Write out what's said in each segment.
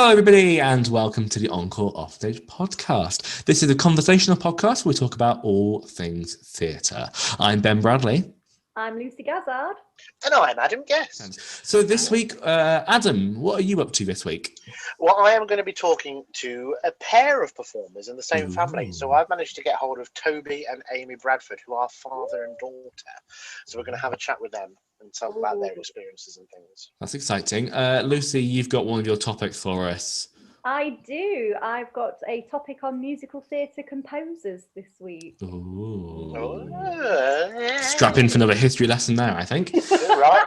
Hello, everybody, and welcome to the Encore Offstage podcast. This is a conversational podcast where we talk about all things theatre. I'm Ben Bradley. I'm Lucy GAZZARD. And I'm Adam Guest. So this week, Adam, what are you up to this week? Well, I am going to be talking to a pair of performers in the same family. So I've managed to get hold of Toby and Amy Bradford, who are father and daughter. So we're going to have a chat with them and talk about their experiences and things. That's exciting. Lucy, you've got one of your topics for us. I do. I've got a topic on musical theatre composers this week. Ooh. Oh. Strap in for another history lesson there, I think. Right.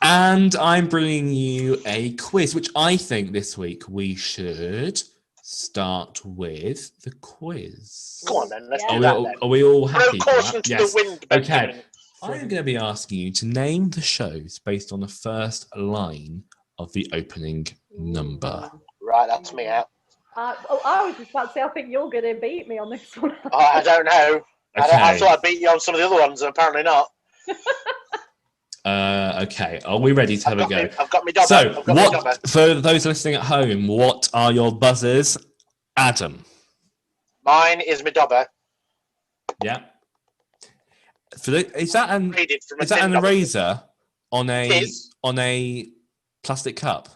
And I'm bringing you a quiz, which I think this week we should start with the quiz. Go on then, let's do that then. Are we all happy? No caution to the wind. Okay. I'm going to be asking you to name the shows based on the first line of the opening number. Right, that's me out. I was just about to say, I think you're going to beat me on this one. I don't know. Okay. I thought I beat you on some of the other ones, and apparently not. Okay, are we ready to have a go? I've got my double. So, for those listening at home, what are your buzzers? Adam. Mine is my dobber. Yeah. Is that an dobber. eraser on a plastic cup?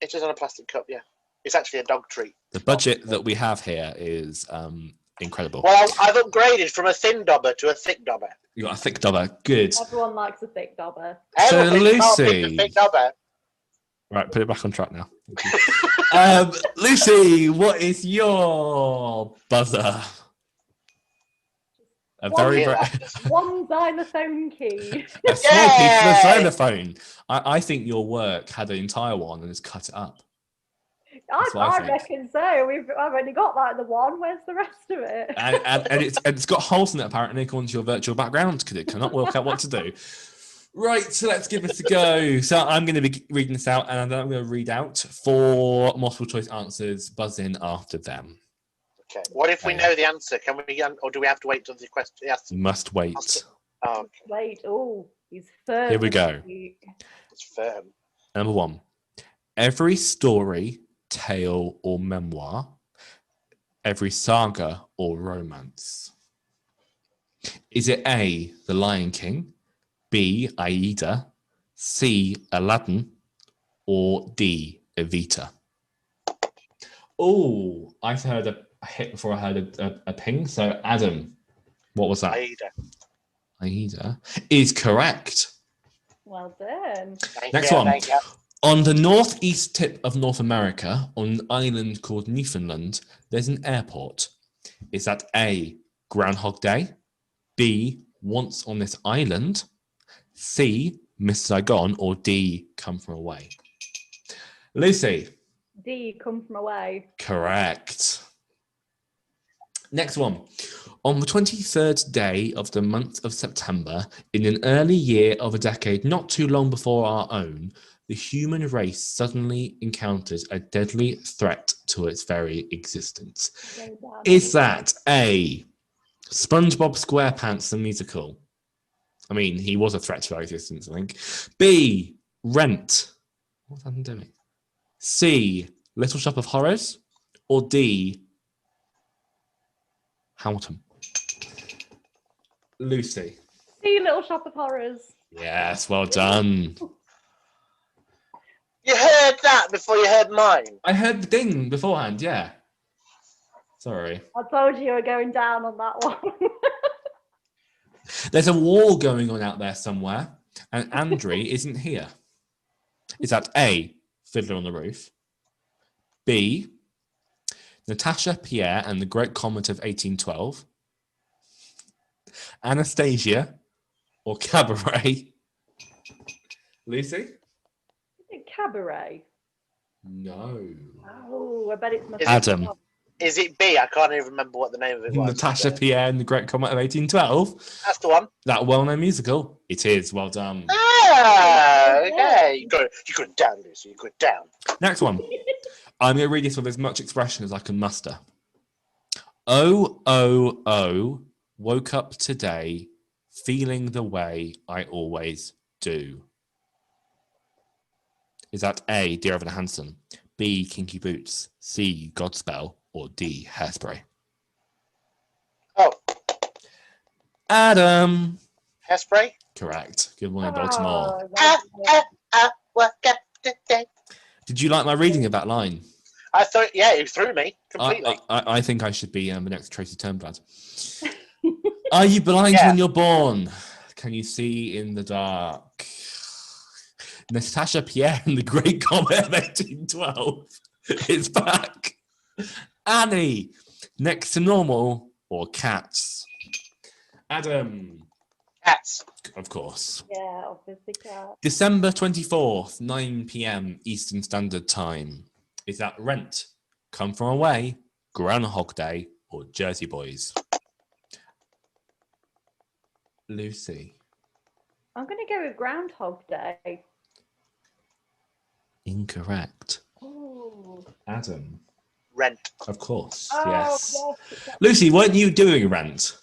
It is on a plastic cup, yeah. It's actually a dog treat. The budget that we have here is incredible. Well, I've upgraded from a thin dobber to a thick dobber. You got a thick dobber. Good. Everyone likes a thick dobber. So Lucy, a thick dobber. Right, put it back on track now. Lucy, what is your buzzer? One xylophone key. A small piece of a xylophone. I think your work had an entire one and has cut it up. I reckon so. I've only got like the one. Where's the rest of it? and it's got holes in it apparently according to your virtual background because it cannot work out what to do. Right, so let's give this a go. So I'm going to be reading this out, and I'm going to read out 4 multiple choice answers. Buzz in after them. Okay. What if we know the answer? Can we, or do we have to wait till the question? Yes. You must wait. Oh, okay. Wait. Oh, he's firm. Here we go. It's firm. Number 1. Every story, tale, or memoir. Every saga or romance. Is it A, The Lion King, B, Aida, C, Aladdin, or D, Evita? Oh, I've heard a hit before I heard a ping. So, Adam, what was that? Aida is correct. Well done. Next one. On the northeast tip of North America, on an island called Newfoundland, there's an airport. Is that A, Groundhog Day, B, Once on This Island, C, Miss Saigon, or D, Come From Away? Lucy. D, Come From Away. Correct. Next one. On the 23rd day of the month of September, in an early year of a decade not too long before our own, the human race suddenly encounters a deadly threat to its very existence. Is that A, SpongeBob SquarePants the musical? I mean, he was a threat to our existence, I think. B, Rent. What's that doing? C, Little Shop of Horrors? Or D, Hamilton? Lucy. C, Little Shop of Horrors. Yes, well done. You heard that before you heard mine. I heard the ding beforehand, yeah. Sorry. I told you were going down on that one. There's a war going on out there somewhere, and Andre isn't here. Is that A, Fiddler on the Roof, B, Natasha, Pierre, and the Great Comet of 1812, Anastasia, or Cabaret? Lucy? Cabaret? No. Oh, I bet it's Adam. Is it B? I can't even remember what the name of it was. Natasha, Pierre, and the Great Comet of 1812. That's the one. That well-known musical. It is. Well done. Ah, okay. You got it down, Lucy. You got it down. Next one. I'm going to read this with as much expression as I can muster. Oh, woke up today feeling the way I always do. Is that A, Dear Evan Hansen, B, Kinky Boots, C, Godspell, or D, Hairspray? Oh, Adam. Hairspray. Correct. Good morning, Baltimore. What got today? Did you like my reading of that line? I thought, yeah, it threw me completely. I think I should be the next Tracy Turnblad. Are you blind when you're born? Can you see in the dark? Natasha, Pierre, and the Great Comet of 1812 is back. Annie, next to normal or cats? Adam. Cats. Of course. Yeah, obviously cats. December 24th, 9 p.m. Eastern Standard Time. Is that Rent, Come From Away, Groundhog Day, or Jersey Boys? Lucy. I'm going to go with Groundhog Day. Incorrect. Ooh. Adam. Rent. Of course, Oh, yes. yes. Lucy, weren't you doing Rent?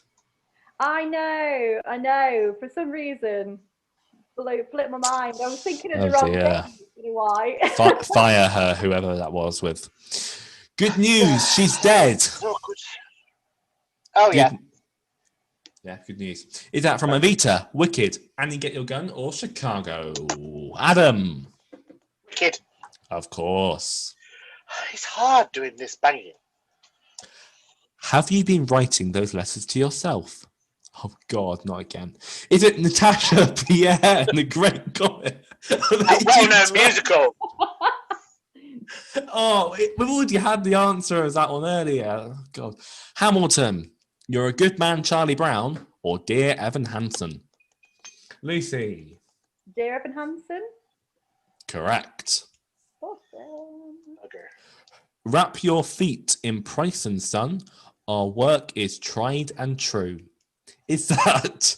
I know. For some reason, flipped my mind. I was thinking of the wrong thing. I don't know why. Fire her, whoever that was with. Good news, she's dead. Oh, yeah. Yeah, good news. Is that from Evita, Wicked, Annie Get Your Gun, or Chicago? Adam. Wicked. Of course. It's hard doing this banging. Have you been writing those letters to yourself? Oh, God, not again. Is it Natasha, Pierre, and the Great Comet? A well-known musical. Oh, we've already had the answer of that one earlier. Oh, God. Hamilton, You're a Good Man, Charlie Brown, or Dear Evan Hansen? Lucy. Dear Evan Hansen? Correct. Awesome. Okay. Wrap your feet in Price and Son. Our work is tried and true. Is that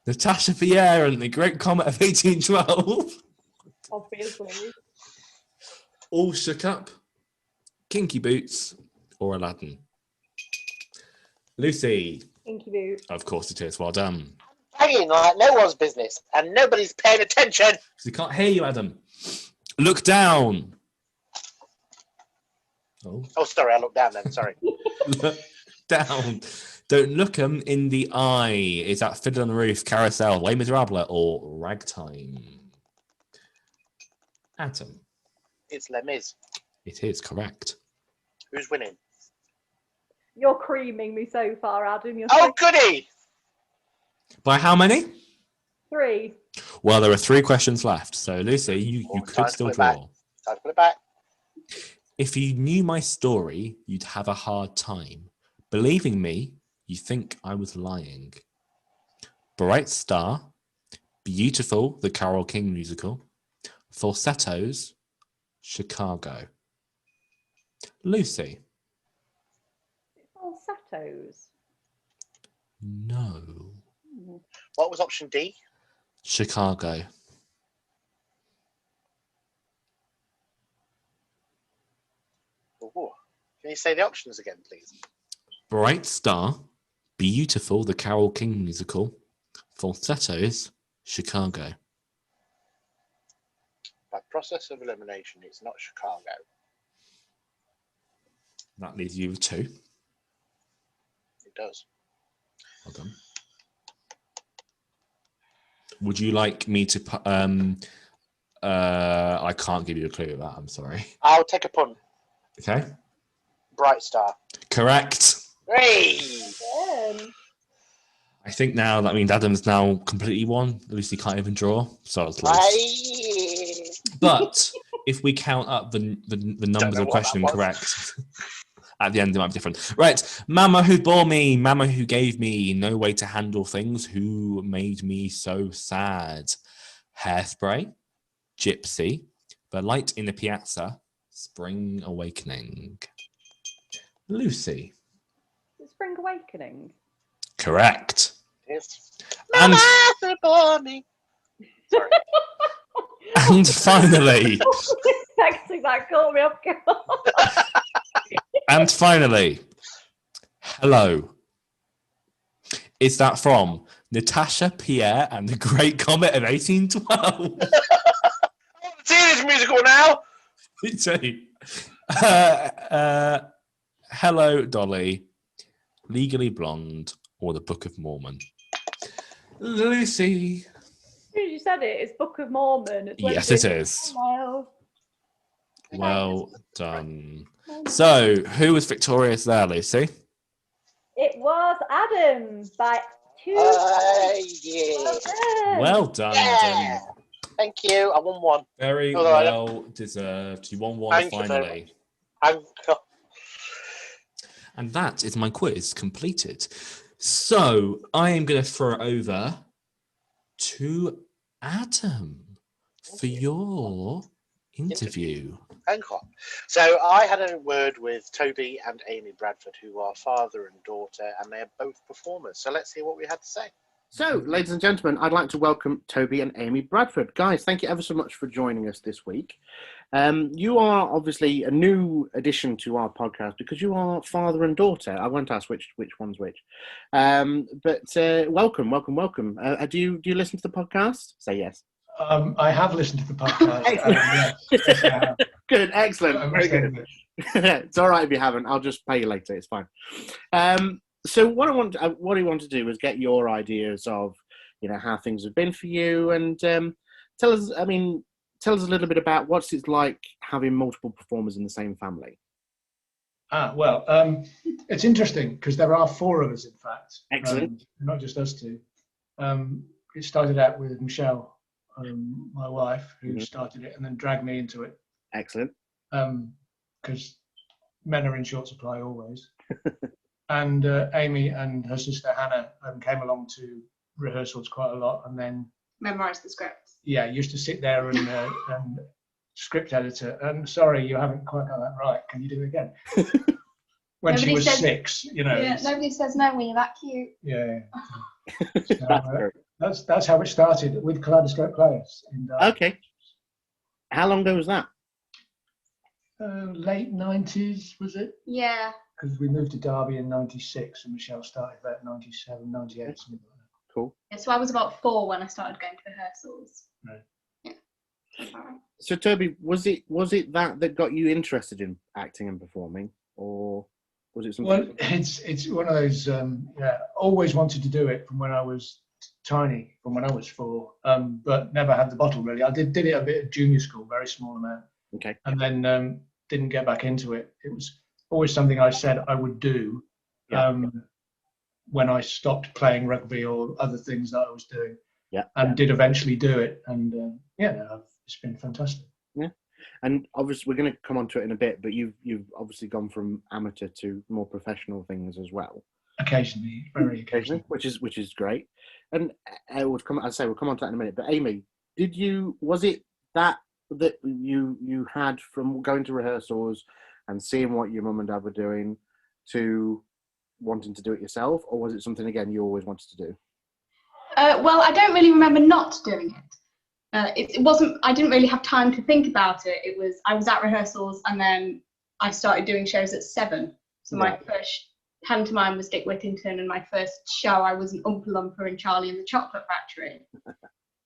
Natasha, Pierre, and the Great Comet of 1812? Obviously. All Shook Up, Kinky Boots, or Aladdin? Lucy. Kinky Boots. Of course it is. Well done. Banging like no one's business, and nobody's paying attention. Because we can't hear you, Adam. Look down. Oh, sorry, I looked down then. Sorry. Look down. Don't look 'em in the eye. Is that Fiddler on the Roof, Carousel, Les Miserables, or Ragtime? Adam. It's Les Mis. It is correct. Who's winning? You're creaming me so far, Adam. You're Oh, goody! By how many? 3. Well, there are 3 questions left. So, Lucy, you could still draw. Time to put it back. If you knew my story, you'd have a hard time. Believing me, you think I was lying. Bright Star, Beautiful, the Carole King musical, Falsettos, Chicago. Lucy. Falsettos. No. What was option D? Chicago. Ooh. Can you say the options again, please? Bright Star, Beautiful, the Carole King musical, Falsettos, Chicago. By process of elimination, it's not Chicago. That leaves you with 2. It does. Well done. Would you like me to... I can't give you a clue with that, I'm sorry. I'll take a punt. Okay. Bright Star. Correct. Hey! I think now that means Adam's now completely won. Lucy can't even draw, so it's close. But if we count up the numbers of question correct, at the end it might be different. Right, Mama who bore me, Mama who gave me no way to handle things, who made me so sad. Hairspray, Gypsy, The Light in the Piazza, Spring Awakening. Lucy. Spring Awakening. Correct. Yes. And, Mama who bore me. Sorry. and finally. Texting that caught me off guard. And finally, hello. Is that from Natasha, Pierre, and the Great Comet of 1812? I want to see this musical now. Me too. Hello, Dolly. Legally Blonde or the Book of Mormon? Lucy. As soon as you said it, it's Book of Mormon. Yes, it is. Well done. So, who was victorious there, Lucy? It was Adam by 2. Well done, Adam. Thank you. I won one. Very well deserved. You won one finally. And that is my quiz completed. So I am going to throw it over to Adam for your interview. Encore. So I had a word with Toby and Amy Bradford, who are father and daughter, and they are both performers. So let's hear what we had to say. So, ladies and gentlemen, I'd like to welcome Toby and Amy Bradford. Guys, thank you ever so much for joining us this week. You are obviously a new addition to our podcast because you are father and daughter. I won't ask which one's which. But welcome. Do you listen to the podcast? Say yes. I have listened to the podcast. Yes. Good, excellent. Very good. It's all right if you haven't. I'll just pay you later. It's fine. So what I want to do is get your ideas of, how things have been for you, and tell us a little bit about what's it like having multiple performers in the same family. It's interesting because there are 4 of us, in fact. Excellent. Not just us 2. It started out with Michelle, my wife, who started it and then dragged me into it. Excellent. Because men are in short supply always. And Amy and her sister Hannah came along to rehearsals quite a lot, and then memorise the scripts. Yeah, used to sit there and script editor. Sorry, you haven't quite got that right. Can you do it again? When nobody she was 6, Yeah, nobody says no when you're that cute. Yeah. So, that's how it started with Kaleidoscope Players. Okay. How long ago was that? Late 90s, was it? Yeah. Because we moved to Derby in 96 and Michelle started about 97, 98, something like that. Cool. Yeah, so I was about 4 when I started going to rehearsals. Right. Yeah. So Toby, was it that got you interested in acting and performing, or was it something? Well, it's one of those. Always wanted to do it from when I was tiny, from when I was 4, but never had the bottle really. I did it a bit at junior school, very small amount. Okay. And then didn't get back into it. It was always something I said I would do when I stopped playing rugby or other things that I was doing. Yeah. And did eventually do it, and it's been fantastic. Yeah. And obviously we're going to come on to it in a bit, but you've obviously gone from amateur to more professional things as well. Occasionally, very occasionally, which is great. And we'll come on to that in a minute. But Amy, was it that you had from going to rehearsals and seeing what your mum and dad were doing to wanting to do it yourself, or was it something again you always wanted to do? Well, I don't really remember not doing it. It wasn't. I didn't really have time to think about it. I was at rehearsals, and then I started doing shows at 7. So my first pantomime was Dick Whittington, and my first show I was an Oompa Loompa in Charlie and the Chocolate Factory.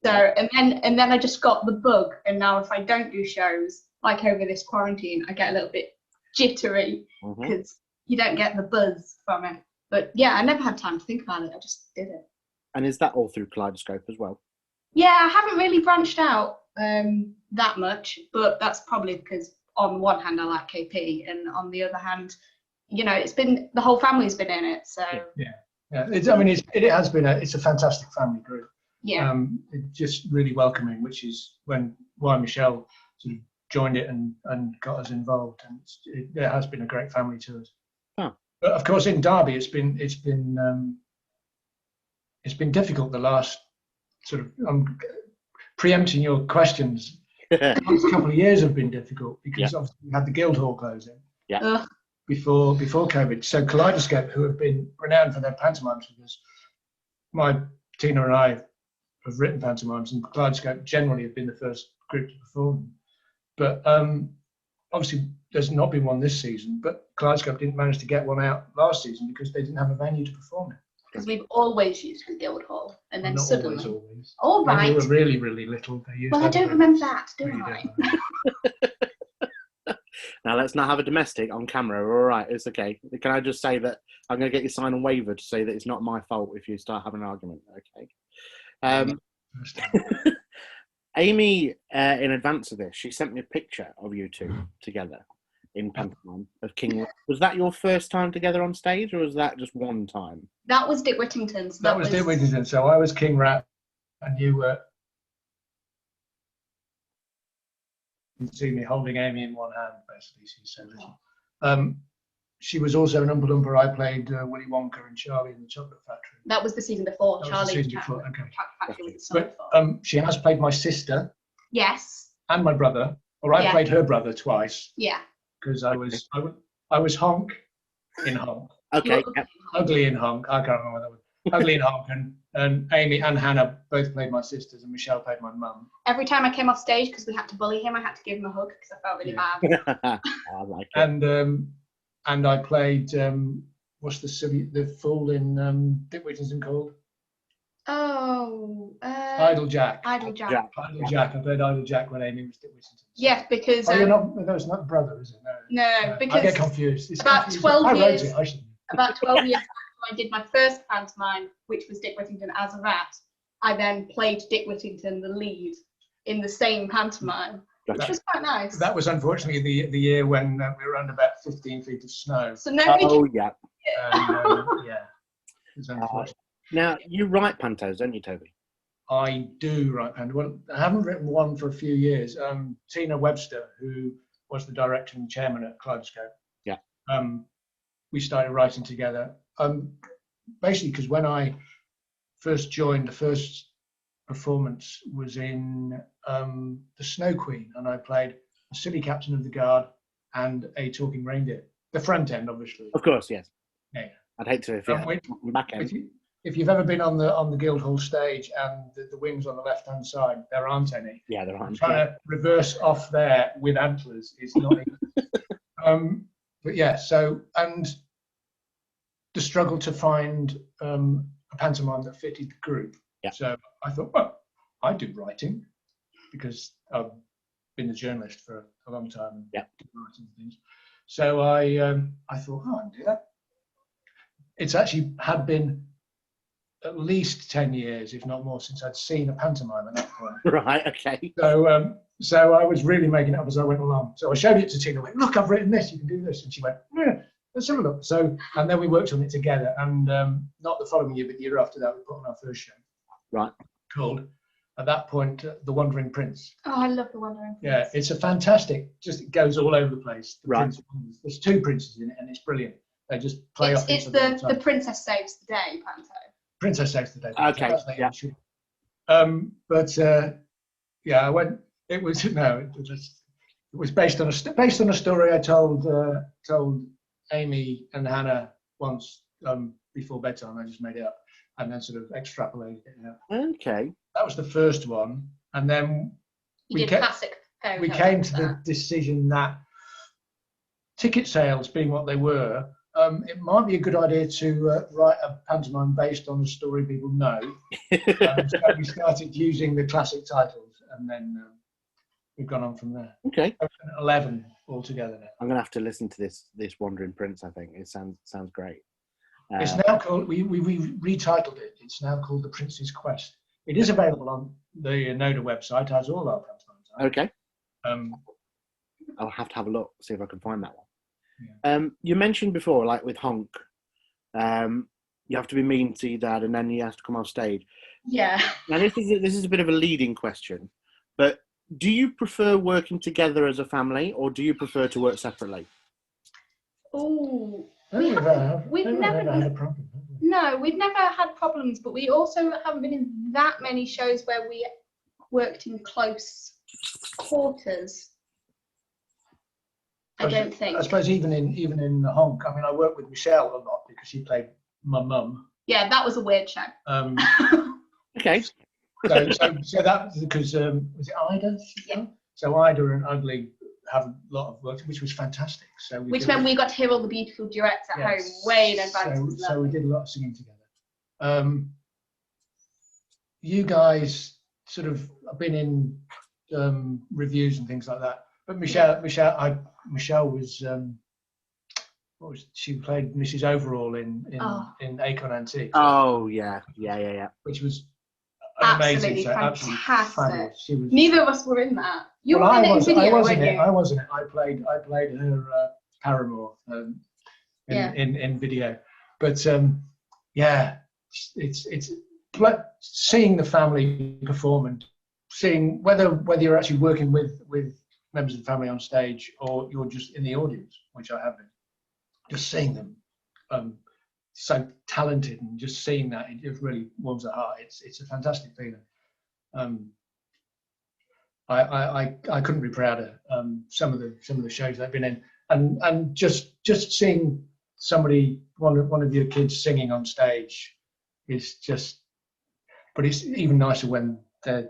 So and then I just got the bug, and now if I don't do shows, like over this quarantine, I get a little bit jittery because you don't get the buzz from it. But yeah, I never had time to think about it. I just did it. And is that all through Kaleidoscope as well? Yeah, I haven't really branched out that much, but that's probably because on one hand I like KP, and on the other hand, it's been the whole family's been in it. So it's a fantastic family group. Yeah. It's just really welcoming, which is why Michelle sort of joined it and got us involved, and it has been a great family to us. Oh. But of course, in Derby, it's been difficult. The last sort of preempting your questions. The last couple of years have been difficult because obviously we had the Guildhall closing. Yeah. Before COVID, so Kaleidoscope, who have been renowned for their pantomimes, because Tina and I have written pantomimes, and Kaleidoscope generally have been the first group to perform. But obviously there's not been one this season, but Kaleidoscope didn't manage to get one out last season because they didn't have a venue to perform it. Because we've always used the Guildhall, and then not suddenly... Always. All right. When we were really, really little, they used Well, I don't remember that, do I? Now let's not have a domestic on camera. All right, it's okay. Can I just say that I'm going to get you signed and waiver to say that it's not my fault if you start having an argument? Okay. Amy, in advance of this, she sent me a picture of you two together in pantomime of King Rat. Was that your first time together on stage, or was that just one time? That was Dick Whittington's. That was Dick Whittington. So I was King Rat, and you were. You can see me holding Amy in one hand, basically. She's so little. She was also an Oompa Loompa. I played Willy Wonka and Charlie in the Chocolate Factory. That was the season before. That Charlie. was the season before. Okay. Factory was the summer But before. she has played my sister. Yes. And my brother. Or I played her brother twice. Yeah. Because I was Honk in Honk. Okay. Ugly in Honk. I can't remember what that was. Ugly in Honk, and Amy and Hannah both played my sisters, and Michelle played my mum. Every time I came off stage, because we had to bully him, I had to give him a hug because I felt really bad. I like it. And I played what's the fool in Dick Whittington called? Oh, Idle Jack. Idle Jack. Idle Jack. I played Idle Jack when Amy was Dick Whittington. Yes, because you're not. No, it's not brother, is it? No, because I get confused. It's about confusing. 12 years. I shouldn't. About 12 years after I did my first pantomime, which was Dick Whittington as a rat, I then played Dick Whittington, the lead, in the same pantomime, which was quite nice. That was unfortunately the year when we were under about 15 feet of snow. So nobody. Oh yeah. Yeah. It was unfortunate. Now you write pantos, don't you, Toby? I do write pantos. Well, I haven't written one for a few years. Tina Webster, who was the director and chairman at Kaleidoscope. Yeah. We started writing together. Basically, because when I first joined, the first performance was in The Snow Queen, and I played a silly captain of the guard and a talking reindeer. The front end, obviously. Of course, yes. Yeah. I'd hate to if you had the back end. If you've ever been on the Guildhall stage and the wings on the left-hand side, there aren't any. Yeah, there aren't. Trying to reverse off there with antlers is not easy. But yeah, so, and the struggle to find a pantomime that fitted the group. Yeah. So I thought, well, I do writing because I've been a journalist for a long time and writing things. So I thought, I can do that. It's actually had been at least 10 years, if not more, since I'd seen a pantomime at that point. Right, okay. So I was really making it up as I went along. So I showed it to Tina, went, look, I've written this, you can do this. And she went, yeah, let's have a look. So, and then we worked on it together. And not the following year, but the year after that, we put on our first show. Right. Called, at that point, The Wandering Prince. Oh, I love The Wandering Prince. Yeah, it's a fantastic, it goes all over the place. Right. There's two princes in it, and it's brilliant. They just play off each other. It's the Princess Saves the Day panto. Princess Saves the Day. Okay. Yeah. Yeah, I went. It was based on a story I told Amy and Hannah once before bedtime. I just made it up and then sort of extrapolated it out. Okay. That was the first one, and then we came to the decision that ticket sales being what they were. It might be a good idea to write a pantomime based on a story people know. So we started using the classic titles, and then we've gone on from there. Okay. 11 altogether now. I'm gonna have to listen to this Wandering Prince. I think it sounds great. It's now called. We retitled it. It's now called The Prince's Quest. It is available on the Noda website, as all our pantomimes are. Okay. I'll have to have a look, see if I can find that one. Yeah. You mentioned before, like with Honk, you have to be mean to your dad, and then he has to come on stage. Yeah. Now this is a bit of a leading question, but do you prefer working together as a family, or do you prefer to work separately? Oh, we've never had a problem. No, we've never had problems, but we also haven't been in that many shows where we worked in close quarters. I don't think. I suppose even in the Honk, I mean, I worked with Michelle a lot because she played my mum. Yeah, that was a weird show. Okay. So that was because was it Ida? Yeah. So Ida and Ugly have a lot of work, which was fantastic. So which meant we got to hear all the beautiful duets at home way in advance. So we did a lot of singing together. You guys sort of have been in reviews and things like that. But Michelle, Michelle was, she played Mrs. Overall in Acorn Antiques. Oh yeah. Which was Absolutely amazing. fantastic. Fabulous. She was, Neither of us were in that. You were I in it in was video, weren't in it. you? I was in it. I played her paramour in video. But yeah, it's seeing the family perform and seeing whether you're actually working with members of the family on stage or you're just in the audience, which I have been, just seeing them so talented and just seeing that, it really warms the heart. It's a fantastic feeling. I couldn't be prouder. Some of the shows I've been in, and just seeing one of your kids singing on stage is just. But it's even nicer when they're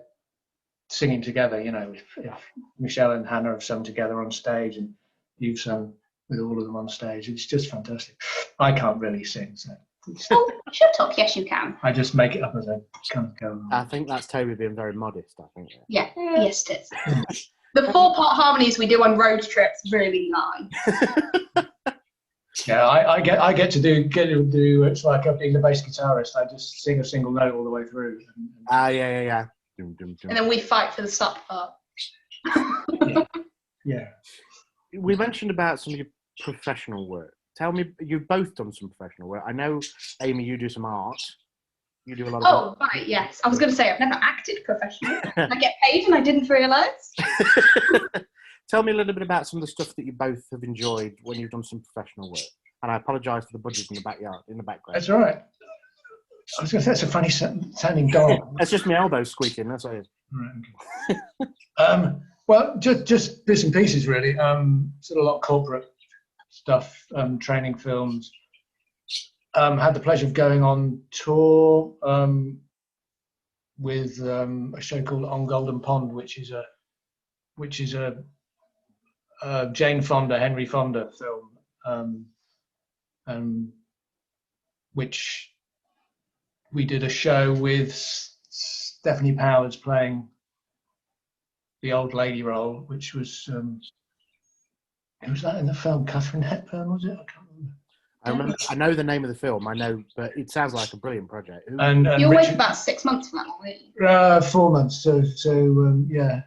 singing together. You know, if Michelle and Hannah have sung together on stage and you've sung with all of them on stage, it's just fantastic. I can't really sing, so. Oh, shut up! Yes, you can. I just make it up as I kind of go along. I think that's Toby being very modest. I think. Yeah. Yes, it is. The 4-part harmonies we do on road trips really lie. Yeah, I get to do. It's like being the bass guitarist. I just sing a single note all the way through. Yeah. Dum, dum, dum. And then we fight for the stop part. Yeah. We mentioned about some of your professional work. Tell me, you've both done some professional work. I know, Amy, you do some art. You do a lot of art. Oh, right, yes. I was going to say, I've never acted professionally. I get paid and I didn't realise. Tell me a little bit about some of the stuff that you both have enjoyed when you've done some professional work. And I apologise for the budgies in the background. That's all right. I was going to say, that's a funny sounding dog. That's just my elbow squeaking, that's what it is. Right, okay. Well, just bits and pieces, really. Sort of a lot of corporate stuff, training films. Had the pleasure of going on tour with a show called On Golden Pond, which is a Jane Fonda, Henry Fonda film, which we did a show with Stephanie Powers playing the old lady role, which was who was that in the film? Catherine Hepburn, was it? I can't remember. I know the name of the film, but it sounds like a brilliant project. And you were away for about 6 months for that, weren't you? 4 months. So yeah.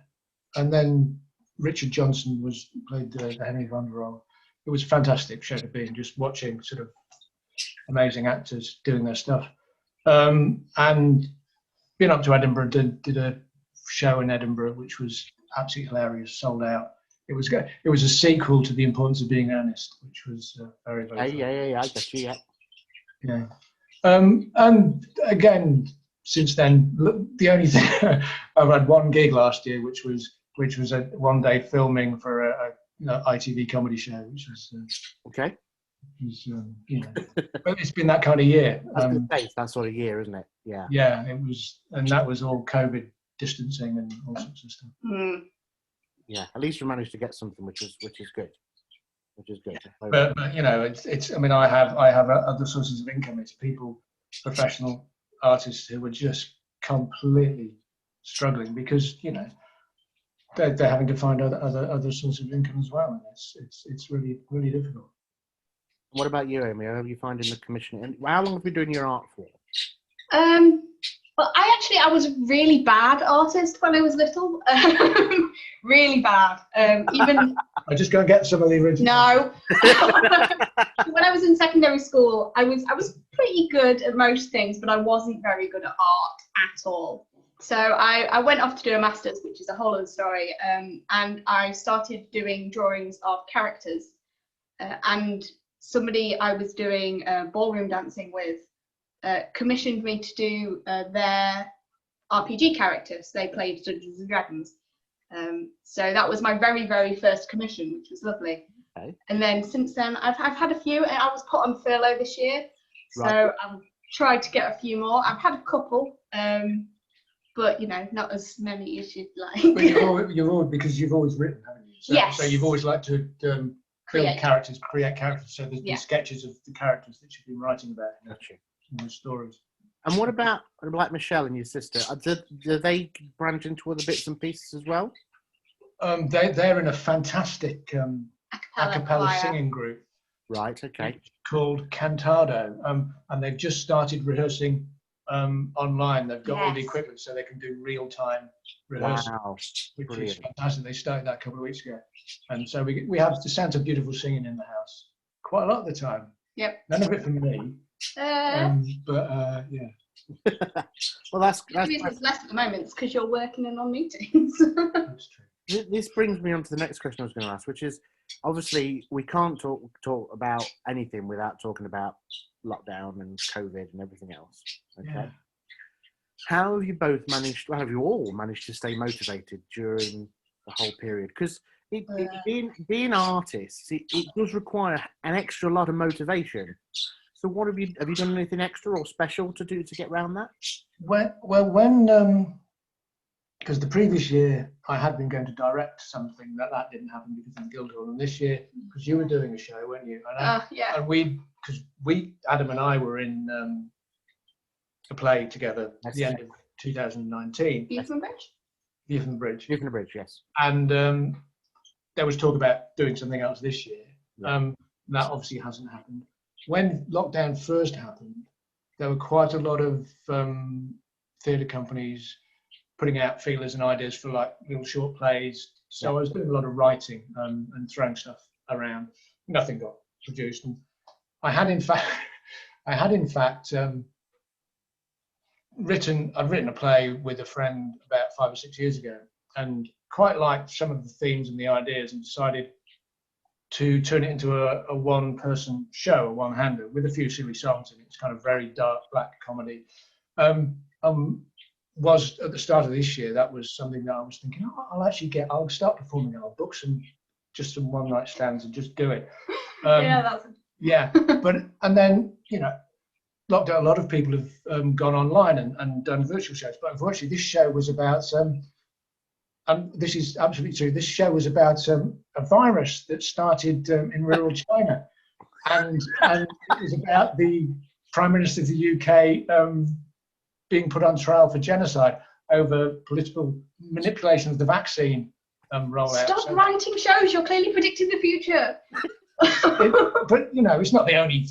And then Richard Johnson played the Henry Fonda role. It was a fantastic show to be in, just watching sort of amazing actors doing their stuff. And been up to Edinburgh, did a show in Edinburgh, which was absolutely hilarious, sold out. It was a sequel to The Importance of Being Earnest, which was very, very fun. Yeah, I got you, yeah. And again, since then, the only thing I've had one gig last year, which was a one-day filming for a ITV comedy show, which was okay. But it's been that kind of year. It's that sort of year, isn't it? Yeah. Yeah, it was, and that was all COVID distancing and all sorts of stuff. Mm. Yeah, at least you managed to get something, which is good. Which is good. But it's. I mean, I have other sources of income. It's people, professional artists who are just completely struggling because they're having to find other sources of income as well, and it's really, really difficult. What about you, Amy? How are you finding the commissioning? How long have you been doing your art for? Well, I was a really bad artist when I was little. Really bad. Even I just go and get some of the original. No. When I was in secondary school, I was pretty good at most things, but I wasn't very good at art at all. So I went off to do a master's, which is a whole other story. And I started doing drawings of characters. And somebody I was doing ballroom dancing with commissioned me to do their RPG characters. They played Dungeons and Dragons. So that was my very, very first commission, which was lovely. Okay. And then since then, I've had a few. I was put on furlough this year, so I've tried to get a few more. I've had a couple, but not as many as you'd like. But you're all because you've always written, haven't you? So, yes. So you've always liked to create characters. So there's been sketches of the characters that you've been writing about in the stories. And what about like Michelle and your sister? Do they branch into other bits and pieces as well? They're in a fantastic cappella singing group. Right. Okay. Called Cantado, and they've just started rehearsing online. They've got all the equipment so they can do real-time rehearsal, which is fantastic. They started that a couple of weeks ago, and so we have the sound of beautiful singing in the house quite a lot of the time. Yep. None of it from me, but yeah. Well, that's it's less at the moment. It's because you're working and on meetings. That's true. This brings me on to the next question I was going to ask, which is, obviously, we can't talk about anything without talking about lockdown and COVID and everything else. Okay. Yeah. How have you both managed, well, have you all managed to stay motivated during the whole period? Because being artists, it does require an extra lot of motivation. So what have you done anything extra or special to do to get around that? When because the previous year I had been going to direct something that didn't happen because of the Guildhall, and this year because you were doing a show, weren't you? And and Adam and I were in a play together at the end of 2019. View from the Bridge. View from the Bridge, yes. And there was talk about doing something else this year. Yeah. That obviously hasn't happened. When lockdown first happened, there were quite a lot of theatre companies putting out feelers and ideas for like little short plays. So I was doing a lot of writing and throwing stuff around. Nothing got produced. And I had in fact written a play with a friend about 5 or 6 years ago, and quite liked some of the themes and the ideas, and decided to turn it into a one-person show, a one-hander with a few silly songs in it. It's kind of very dark black comedy. Was at the start of this year, that was something that I was thinking, I'll start performing it. I'll book some one-night stands and just do it. And then, lockdown, a lot of people have gone online and done virtual shows, but unfortunately this show was about, and this is absolutely true, this show was about a virus that started in rural China, and it was about the Prime Minister of the UK being put on trial for genocide over political manipulation of the vaccine rollout. Stop writing shows, you're clearly predicting the future. But it's not the only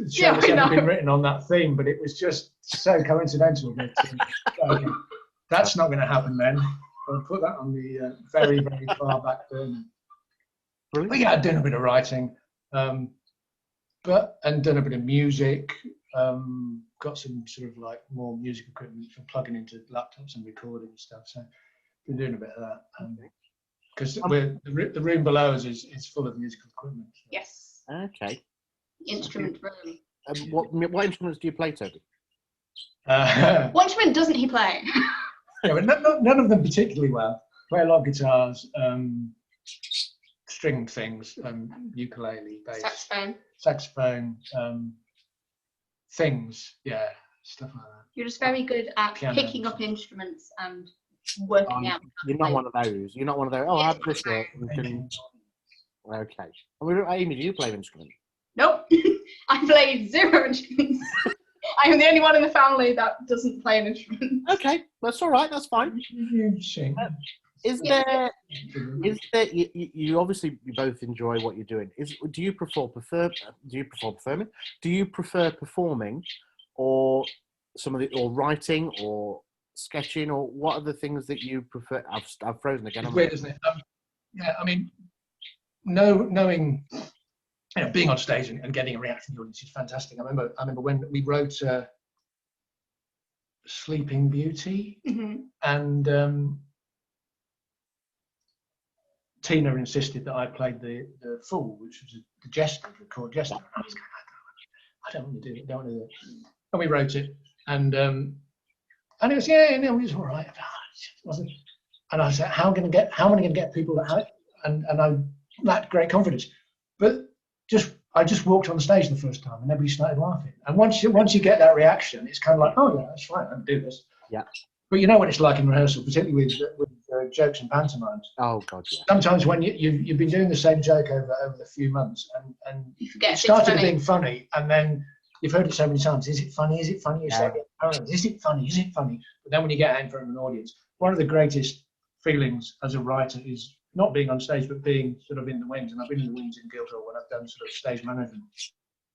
show that's ever been written on that theme, but it was just so coincidental that that's not going to happen then. I'll put that on the very, very far back burner. But yeah, I've done a bit of writing, and done a bit of music. Got some sort of like more music equipment for plugging into laptops and recording and stuff. So been doing a bit of that. Because the room below us is full of musical equipment. So. Yes. Okay. Instrument room. What instruments do you play, Toby? What instrument doesn't he play? Yeah, but none of them particularly well. Play a lot of guitars, string things, ukulele, bass, saxophone, things, stuff like that. You're just very good at picking up instruments and working out. You're not one of those. You're not one of those. Oh, I have this work. Okay. Amy, do you play an instrument? Nope. I play 0 instruments. I am the only one in the family that doesn't play an instrument. Okay, that's all right. That's fine. Is there? You obviously you both enjoy what you're doing. Do you prefer performing? Do you prefer performing, or or writing, or sketching, or what are the things that you prefer? I've frozen again. It's weird, isn't it? Yeah, I mean, knowing. Being on stage and getting a reaction from the audience is fantastic. I remember when we wrote Sleeping Beauty, and Tina insisted that I played the fool, which was the jester, the court jester. And I was going, I don't want to do it. And we wrote it, and it was it was all right. And I said, how am I going to get people that? And I lacked great confidence, but. I just walked on stage the first time and everybody started laughing. And once you get that reaction, it's kind of like, oh yeah, that's fine, I can do this. Yeah. But you know what it's like in rehearsal, particularly with jokes and pantomimes. Oh God, yeah. Sometimes when you've been doing the same joke over the few months and you forget it started being funny, and then you've heard it so many times. Is it funny? Is it funny? You say, is it funny? Is it funny? But then when you get out in front of an audience, one of the greatest feelings as a writer is not being on stage, but being sort of in the wings. And I've been in the wings in Guildhall when I've done sort of stage management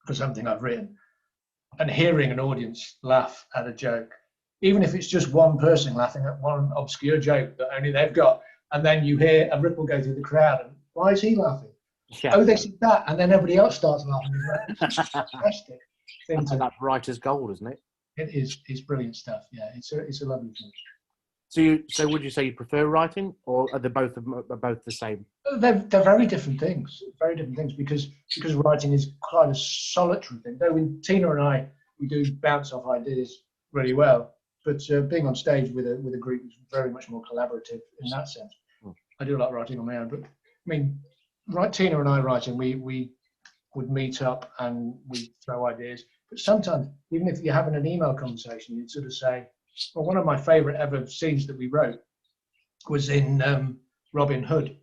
for something I've written, and hearing an audience laugh at a joke, even if it's just one person laughing at one obscure joke that only they've got, and then you hear a ripple go through the crowd, and why is he laughing? Yeah. Oh, they said that, and then everybody else starts laughing. It's a fantastic thing to. That's writer's gold, isn't it? It is. It's brilliant stuff. Yeah, it's a lovely thing. So would you say you prefer writing, or are they both the same? They're very different things. Very different things because writing is quite a solitary thing. Though when Tina and I, we do bounce off ideas really well, but being on stage with a group is very much more collaborative in that sense. I do like writing on my own, but I mean, Tina and I writing, we would meet up and we throw ideas. But sometimes, even if you're having an email conversation, you'd sort of say, well, one of my favourite ever scenes that we wrote was in Robin Hood.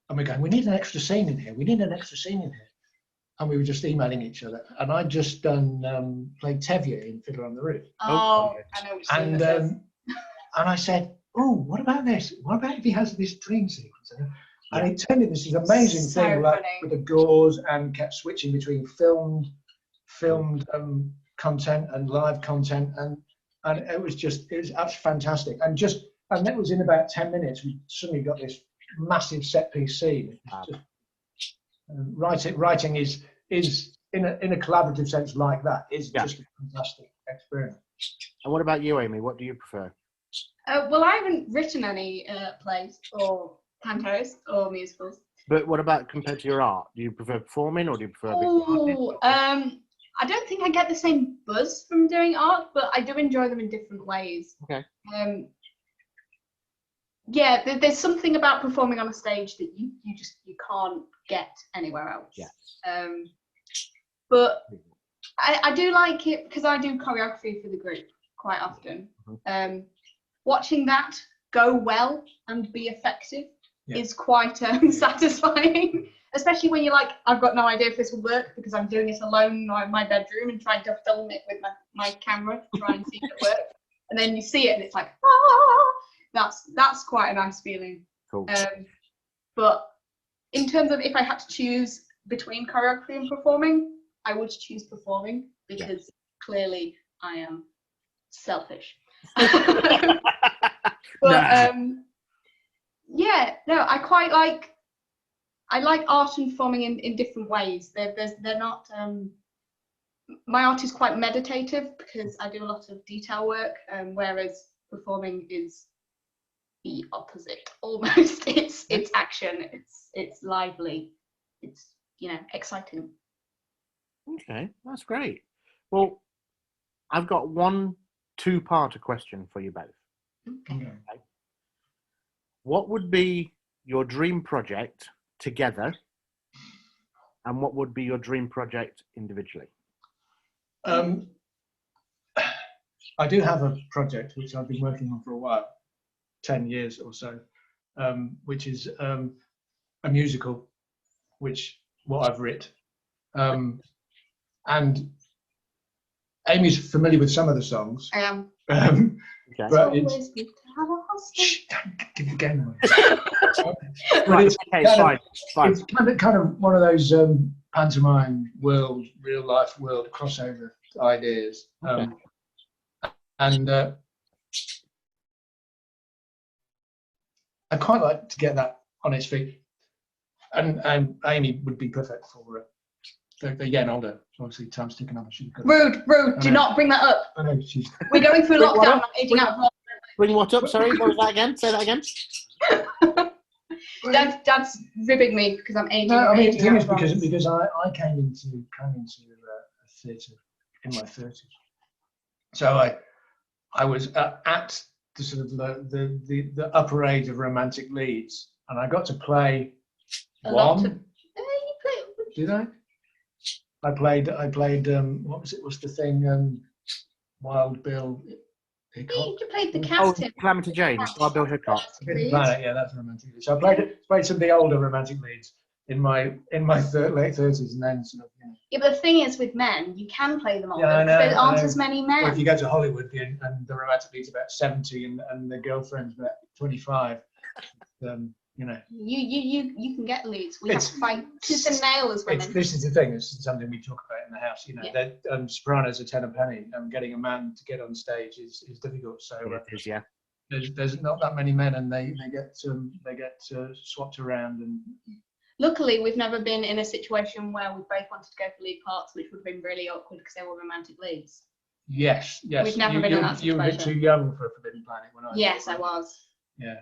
And we're going, we need an extra scene in here. We need an extra scene in here. And we were just emailing each other. And I'd just done played Tevye in Fiddler on the Roof. Oh, I know which scene this is. And I said, oh, what about this? What about if he has this dream sequence? And it turned into this amazing thing, like with the gauze, and kept switching between filmed content and live content, and it was absolutely fantastic. And that was in about 10 minutes. We suddenly got this massive set piece scene. Writing is in a collaborative sense like that is just a fantastic experience. And what about you, Amy? What do you prefer? Well, I haven't written any plays or pantos or musicals. But what about compared to your art? Do you prefer performing, or do you prefer? I don't think I get the same buzz from doing art, but I do enjoy them in different ways. Okay. Yeah, there's something about performing on a stage that you can't get anywhere else. Yeah. But I do like it because I do choreography for the group quite often. Watching that go well and be effective is quite satisfying, especially when you're like, I've got no idea if this will work because I'm doing it alone in my bedroom and trying to film it with my camera to try and see if it works. And then you see it and it's like, that's quite a nice feeling. Cool. But in terms of if I had to choose between choreography and performing, I would choose performing because clearly I am selfish. But I like art and performing in different ways. They're not my art is quite meditative because I do a lot of detail work, whereas performing is the opposite almost. It's action, it's lively, it's exciting. Okay, that's great. Well, I've got one two-parter question for you both. Okay. What would be your dream project together, and what would be your dream project individually? I do have a project which I've been working on for a while, 10 years or so, which is a musical, what I've written. And Amy's familiar with some of the songs. I am. Okay. But Always good to have a hostage. shh, don't give the game away. Right, It's okay, fine. It's kind of one of those pantomime world, real life world crossover ideas. Okay. And I'd quite like to get that on its feet. And Amy would be perfect for it. They're getting older. Obviously, time's ticking up. Rude. Do not bring that up. I know she's. We're going through lockdown. I'm aging out of lockdown. Bring what up? Sorry, what was that again? Say that again. Dad's ribbing me because I'm aging. No, I mean, the thing is out of because I came into theatre in my 30s. So I was at the sort of the upper age of romantic leads, and I got to play one. Did I? I played. What was it? What's the thing? Wild Bill. You played the Oh, captain. Calamity Jane. Wild Bill Hickok. Yeah, that's a romantic lead. So I played some of the older romantic leads in my late 30s, and then sort of. Yeah, but the thing is, with men, you can play them older. Yeah, I know, there aren't I know. as many men. Well, if you go to Hollywood, and the romantic lead's about 70, and the girlfriend's about 25. You know, you can get lewds. We have to fight tooth and nail as women. This is the thing. This is something we talk about in the house. You know, that sopranos are 10 a penny, and getting a man to get on stage is difficult. So there's not that many men, and they get swapped around. And luckily, we've never been in a situation where we both wanted to go for lead parts, which would have been really awkward because they were romantic leads. Yes. We've never been in that situation. You were a bit too young for Forbidden Planet when I was. Yes, I was. Yeah.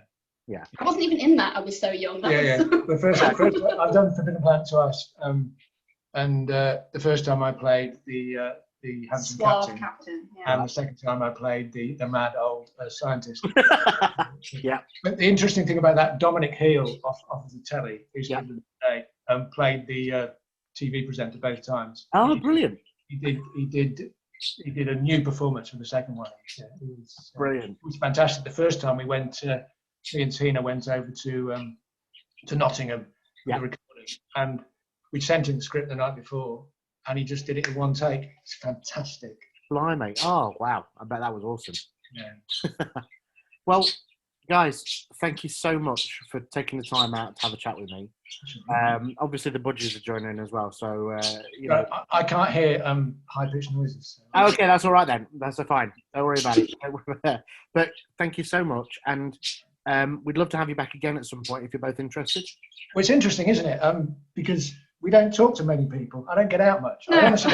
I wasn't even in that. I was so young. The first I've done Forbidden Planet twice, and the first time I played the handsome captain, and the second time I played the mad old scientist. But the interesting thing about that, Dominic Heel off the telly, who's lived in the day, played the TV presenter both times. Oh, brilliant! He did a new performance for the second one. It was brilliant. It was fantastic. The first time we went, me and Tina went over to Nottingham for the recording, and we sent him the script the night before, and he just did it in one take. It's fantastic. Blimey! Oh wow! I bet that was awesome. Yeah. Well, guys, thank you so much for taking the time out to have a chat with me. Obviously, the budgies are joining in as well, so you know. I can't hear high-pitched noises. So. Oh, okay, that's all right then. That's fine. Don't worry about it. But thank you so much, and we'd love to have you back again at some point if you're both interested. Well, it's interesting, isn't it? Because we don't talk to many people. I don't get out much. No. I honestly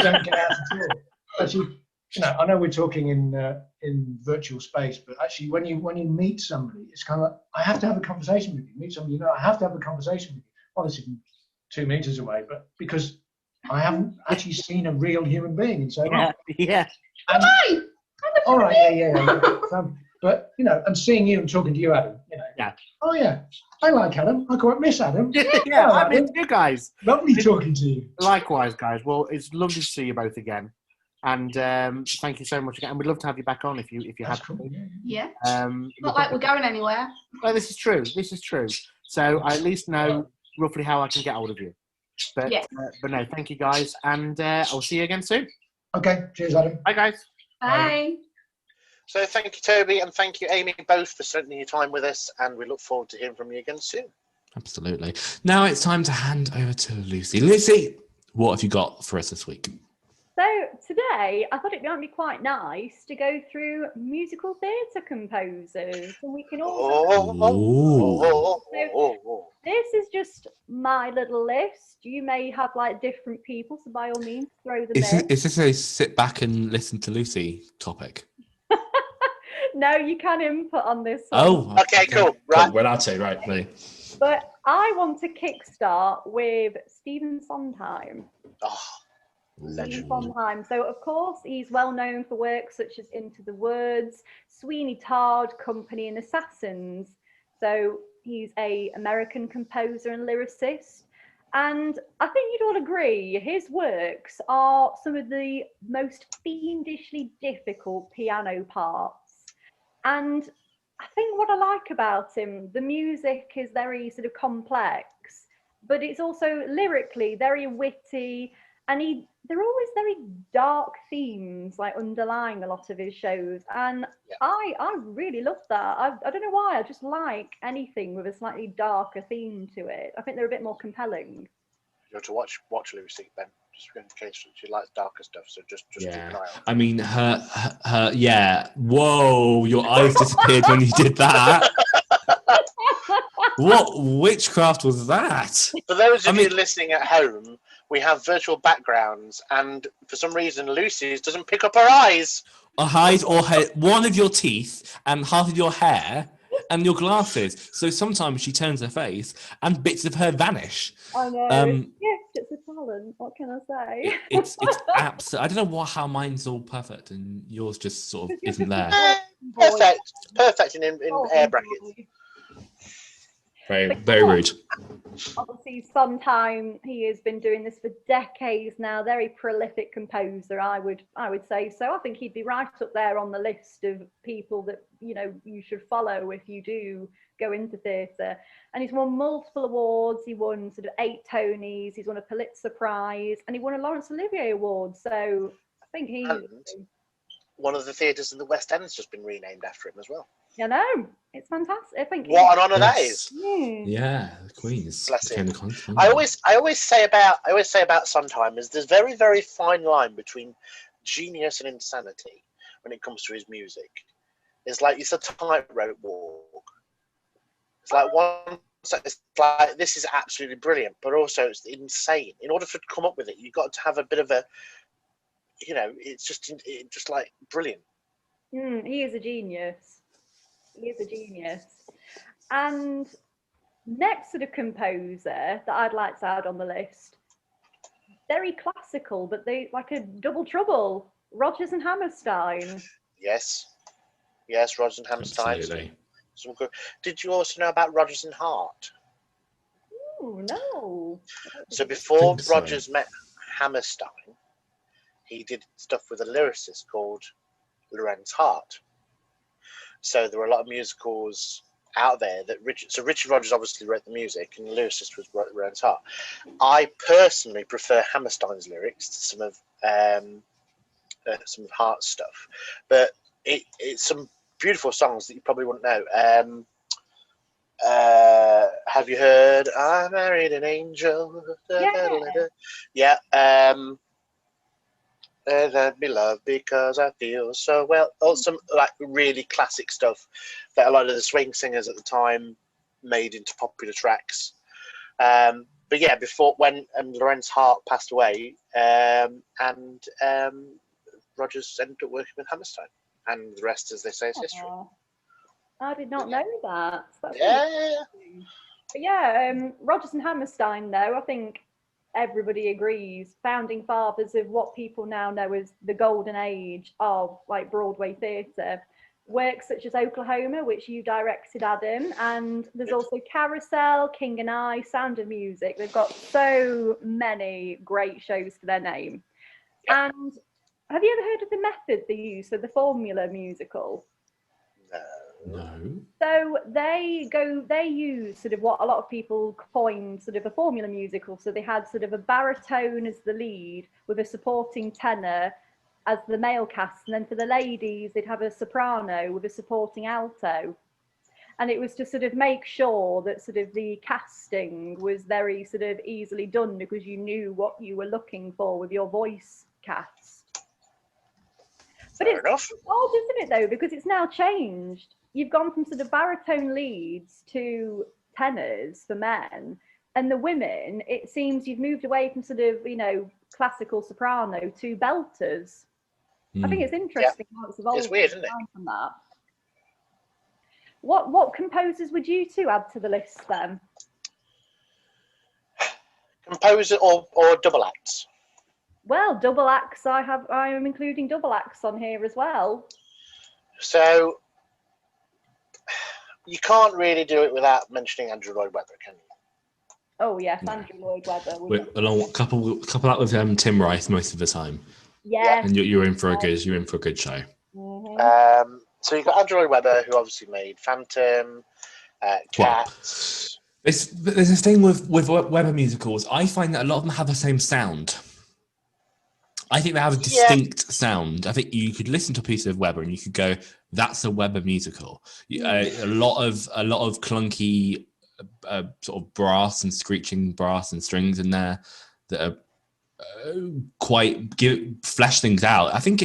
don't get out at all. Actually, you know, I know we're talking in virtual space, but actually, when you meet somebody, it's kind of like, I have to have a conversation with you. Meet somebody, you know, I have to have a conversation with you. Obviously, from 2 meters away, but because I haven't actually seen a real human being in so long. Yeah. All right. Yeah. But you know, and seeing you and talking to you, Adam. You know. Yeah. Oh yeah. I like Adam. I quite miss Adam. Yeah, I miss you guys. Lovely talking to you. Likewise, guys. Well, it's lovely to see you both again. And thank you so much again. And we'd love to have you back on if you have cool. to. Yeah. Not like we're going anywhere. Well, this is true. So I at least know roughly how I can get hold of you. But no, thank you guys, and I'll see you again soon. Okay. Cheers, Adam. Bye, guys. Bye. So thank you, Toby, and thank you, Amy, both for spending your time with us, and we look forward to hearing from you again soon. Absolutely. Now it's time to hand over to Lucy. Lucy, what have you got for us this week? So today, I thought it might be quite nice to go through musical theatre composers, and we can all. This is just my little list. You may have like different people, so by all means, throw them in. Is this a sit back and listen to Lucy topic? No, you can input on this one. Oh, okay, cool. Right. Well, I'd say right. Me. But I want to kickstart with Stephen Sondheim. Oh, legend. Sondheim. So, of course, he's well known for works such as Into the Woods, Sweeney Todd, Company and Assassins. So he's an American composer and lyricist. And I think you'd all agree, his works are some of the most fiendishly difficult piano parts. And I think what I like about him, the music is very sort of complex, but it's also lyrically very witty, and there are always very dark themes like underlying a lot of his shows, and I really love that. I don't know why, I just like anything with a slightly darker theme to it. I think they're a bit more compelling. You have to watch Lucy, Ben, just in case she likes darker stuff. So just keep an eye out. I mean, her yeah. Whoa, your eyes disappeared when you did that. What witchcraft was that? For those of you listening at home, we have virtual backgrounds, and for some reason, Lucy's doesn't pick up her eyes. A eyes or one of your teeth and half of your hair and your glasses. So sometimes she turns her face and bits of her vanish. I know. Yes, it's a talent. What can I say? It's absolutely. I don't know how mine's all perfect and yours just sort of isn't there. Perfect in air brackets. Very, very rude. Obviously, Sondheim, he has been doing this for decades now. Very prolific composer, I would say so. I think he'd be right up there on the list of people that you should follow if you do go into theatre. And he's won multiple awards. He won sort of 8 Tonys. He's won a Pulitzer Prize, and he won a Laurence Olivier Award. So I think one of the theatres in the West End has just been renamed after him as well. You know, it's fantastic. I think. What an honour that is. Yeah, the Queen's. Bless him. The I always say about Sondheim is there's very, very fine line between genius and insanity when it comes to his music. It's a tightrope walk. It's like this is absolutely brilliant, but also it's insane. In order for to come up with it, you've got to have a bit of a, it's just like brilliant. He is a genius. He is a genius. And next sort of composer that I'd like to add on the list, very classical, but they like a double trouble. Rodgers and Hammerstein. Yes, Rodgers and Hammerstein. Absolutely. Did you also know about Rodgers and Hart? Oh no. So before Rodgers met Hammerstein, he did stuff with a lyricist called Lorenz Hart. So there were a lot of musicals out there that Richard Rodgers obviously wrote the music, and the lyricist was Lorenz Hart. I personally prefer Hammerstein's lyrics to some of Hart's stuff, but it's some beautiful songs that you probably wouldn't know. Have you heard I Married an Angel? Yeah. Let me love because I feel so well. Some like really classic stuff that a lot of the swing singers at the time made into popular tracks. But yeah, before when Lorenz Hart passed away, and Rodgers ended up working with Hammerstein, and the rest, as they say, is history. I did not know that. That's Yeah. But yeah, Rodgers and Hammerstein, though, I think everybody agrees, founding fathers of what people now know as the golden age of like Broadway theatre. Works such as Oklahoma, which you directed, Adam, and there's also Carousel, King and I, Sound of Music. They've got so many great shows to their name. And have you ever heard of the method they use for the formula musical? No. So they use sort of what a lot of people coined sort of a formula musical. So they had sort of a baritone as the lead with a supporting tenor as the male cast, and then for the ladies they'd have a soprano with a supporting alto. And it was to sort of make sure that sort of the casting was very sort of easily done, because you knew what you were looking for with your voice cast. But Fair enough. It's odd, isn't it, though, because it's now changed. You've gone from sort of baritone leads to tenors for men, and the women, it seems you've moved away from sort of, classical soprano to belters. I think it's interesting how it's evolved. It's weird, isn't it? From that. What composers would you two add to the list then? Composer or double acts? Well, double acts. I am including double acts on here as well. So you can't really do it without mentioning Andrew Lloyd Webber, can you? Oh yes, Andrew Lloyd Webber. Along couple that with Tim Rice most of the time. Yeah. And you're in for a good show. Mm-hmm. So you've got Andrew Lloyd Webber, who obviously made Phantom, Cats. There's this thing with Webber musicals. I find that a lot of them have the same sound. I think they have a distinct sound. I think you could listen to a piece of Webber and you could go, "That's a Webber musical." A lot of clunky sort of brass and screeching brass and strings in there that are flesh things out. I think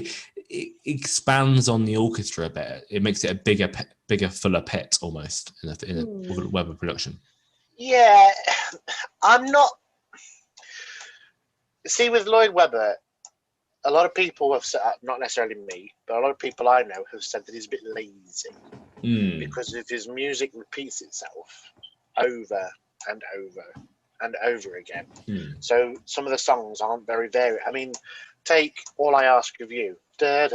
it expands on the orchestra a bit. It makes it a bigger, fuller pit almost in a Webber production. Yeah, I'm not. See, with Lloyd Webber, a lot of people have said, not necessarily me, but a lot of people I know have said that he's a bit lazy because if his music repeats itself over and over and over again. So some of the songs aren't very varied. I mean, take All I Ask of You. And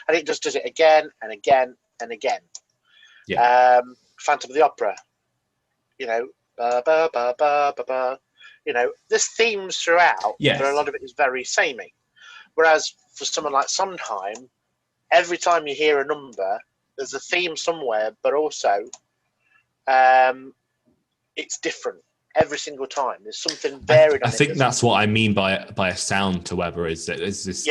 it just does it again and again and again. Yeah. Phantom of the Opera. Ba ba ba ba ba ba. There's themes throughout, but a lot of it is very samey. Whereas for someone like Sondheim, every time you hear a number, there's a theme somewhere, but also it's different every single time. There's something varied. I think that's what I mean by a sound to Webber, is that there's this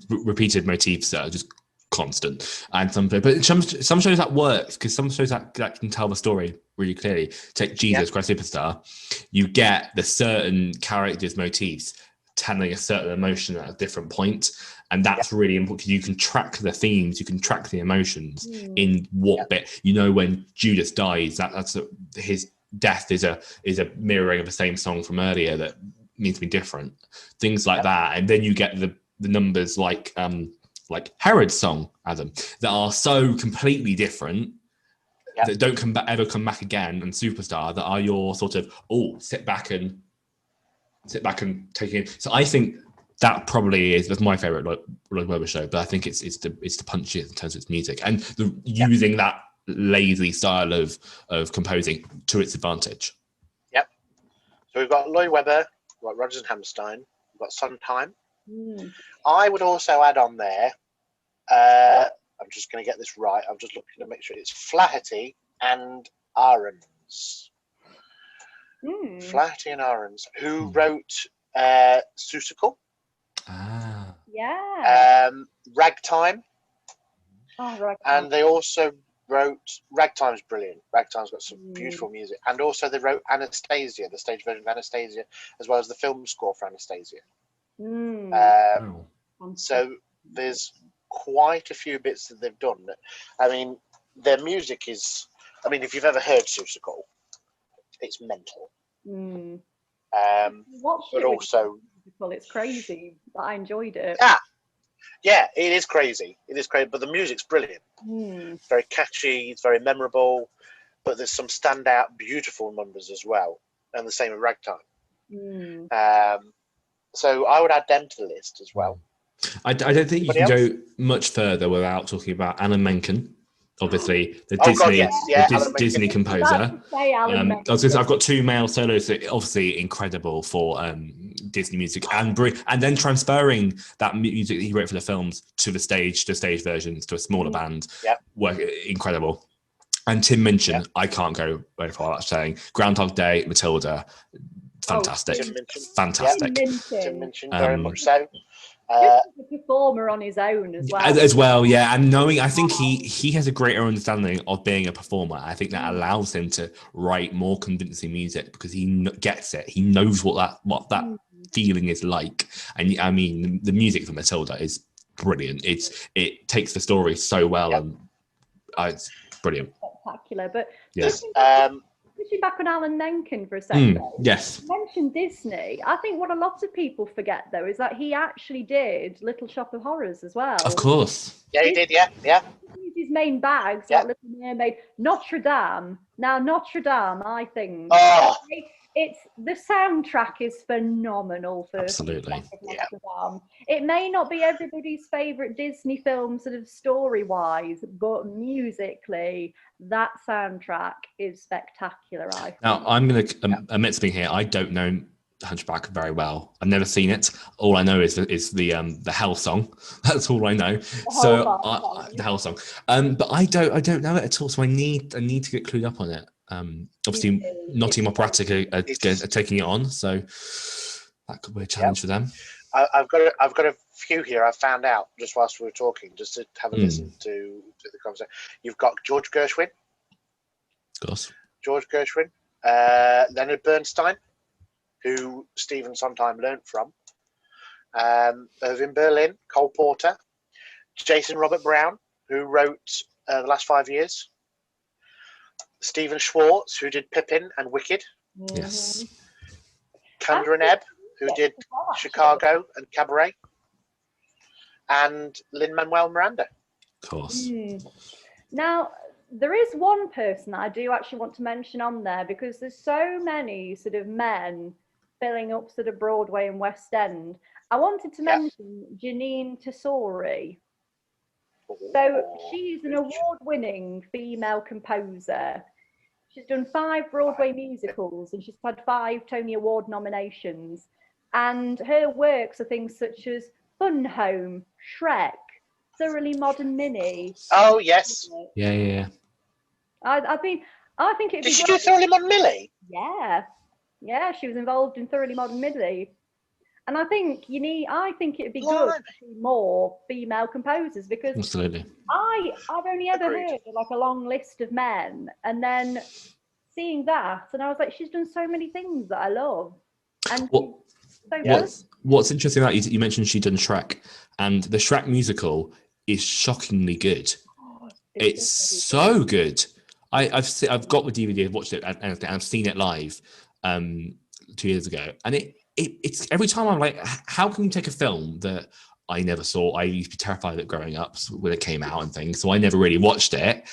repeated motifs that are just constant. And some shows that works, because some shows that can tell the story really clearly. Take Jesus Christ Superstar. You get the certain characters' motifs telling a certain emotion at a different point, and that's really important, because you can track the themes, you can track the emotions in what bit. You know, when Judas dies, his death is a mirroring of the same song from earlier that means to be different. Things like that, and then you get the numbers like Herod's song, Adam, that are so completely different that don't ever come back again, and Superstar, that are your sort of sit back and take it. So I think that probably that's my favorite Lloyd Webber show, but I think it's the punchiest in terms of its music, and using that lazy style of composing to its advantage. Yep. So we've got Lloyd Webber, we've got Rodgers and Hammerstein, we've got Sondheim. I would also add on there, I'm just going to get this right, I'm just looking to make sure, it's Flaherty and Ahrens. Flaherty and Ahrens, who wrote Seussical. Ragtime. Ragtime. And they also wrote, Ragtime's brilliant. Ragtime's got some beautiful music. And also they wrote Anastasia, the stage version of Anastasia, as well as the film score for Anastasia. So there's quite a few bits that they've done. I mean, their music is, I mean, if you've ever heard Seussical, it's mental. But also, it's crazy, but I enjoyed it. Yeah, it is crazy. It is crazy, but the music's brilliant. It's very catchy. It's very memorable. But there's some standout, beautiful numbers as well, and the same with Ragtime. So I would add them to the list as well. I don't think you can go much further without talking about Alan Menken. Obviously, the Disney composer. I've got two male solos, obviously incredible for Disney music, and then transferring that music that he wrote for the films to the stage versions, to a smaller band. Work incredible. And Tim Minchin, I can't go very far without saying Groundhog Day, Matilda, fantastic, fantastic. Tim Minchin, very much so. Just as a performer on his own as well. And knowing, I think he has a greater understanding of being a performer. I think that allows him to write more convincing music, because he gets it. He knows what that feeling is like. And I mean, the music for Matilda is brilliant. It takes the story so well, and it's brilliant, spectacular. But yes. Pushing back on Alan Menken for a second. Yes. You mentioned Disney. I think what a lot of people forget, though, is that he actually did Little Shop of Horrors as well. Of course. Yeah, he did, yeah. He used his main bags, like Little Mermaid. Notre Dame. Now, Notre Dame, I think. It's the soundtrack is phenomenal for absolutely. Notre Dame. It may not be everybody's favorite Disney film, sort of story-wise, but musically, that soundtrack is spectacular. Now, I'm going to admit something here. I don't know Hunchback very well. I've never seen it. All I know is the Hell song. That's all I know. The Hell song. But I don't know it at all. So I need to get clued up on it. Obviously, Nottingham Operatic are taking it on, so that could be a challenge for them. I've got a few here. I found out just whilst we were talking, just to have a listen to the conversation. You've got George Gershwin, of course. Leonard Bernstein, who Stephen Sondheim learnt from. Irving Berlin, Cole Porter, Jason Robert Brown, who wrote The Last 5 Years. Stephen Schwartz, who did Pippin and Wicked. Yes. Kendra Nebb, who did Chicago and Cabaret. And Lin-Manuel Miranda. Of course. Now, there is one person I do actually want to mention on there, because there's so many sort of men filling up sort of Broadway and West End. I wanted to mention Janine Tesori. So she's an award-winning female composer. She's done 5 Broadway musicals, and she's had 5 Tony Award nominations. And her works are things such as Fun Home, Shrek, Thoroughly Modern Mini. Oh yes. Yeah. I think it'd be. Did she do Thoroughly Modern Millie? Yeah, she was involved in Thoroughly Modern Millie. And I think it'd be good to see more female composers, because Absolutely. I've only ever heard of like a long list of men, and then seeing that, and I was like, she's done so many things that I love. And what's interesting about you mentioned she'd done Shrek, and the Shrek musical is shockingly good. It's so good. I've got the DVD, I've watched it, and I've seen it live 2 years ago, and it's every time I'm like, how can you take a film that I never saw? I used to be terrified of it growing up when it came out and things, so I never really watched it.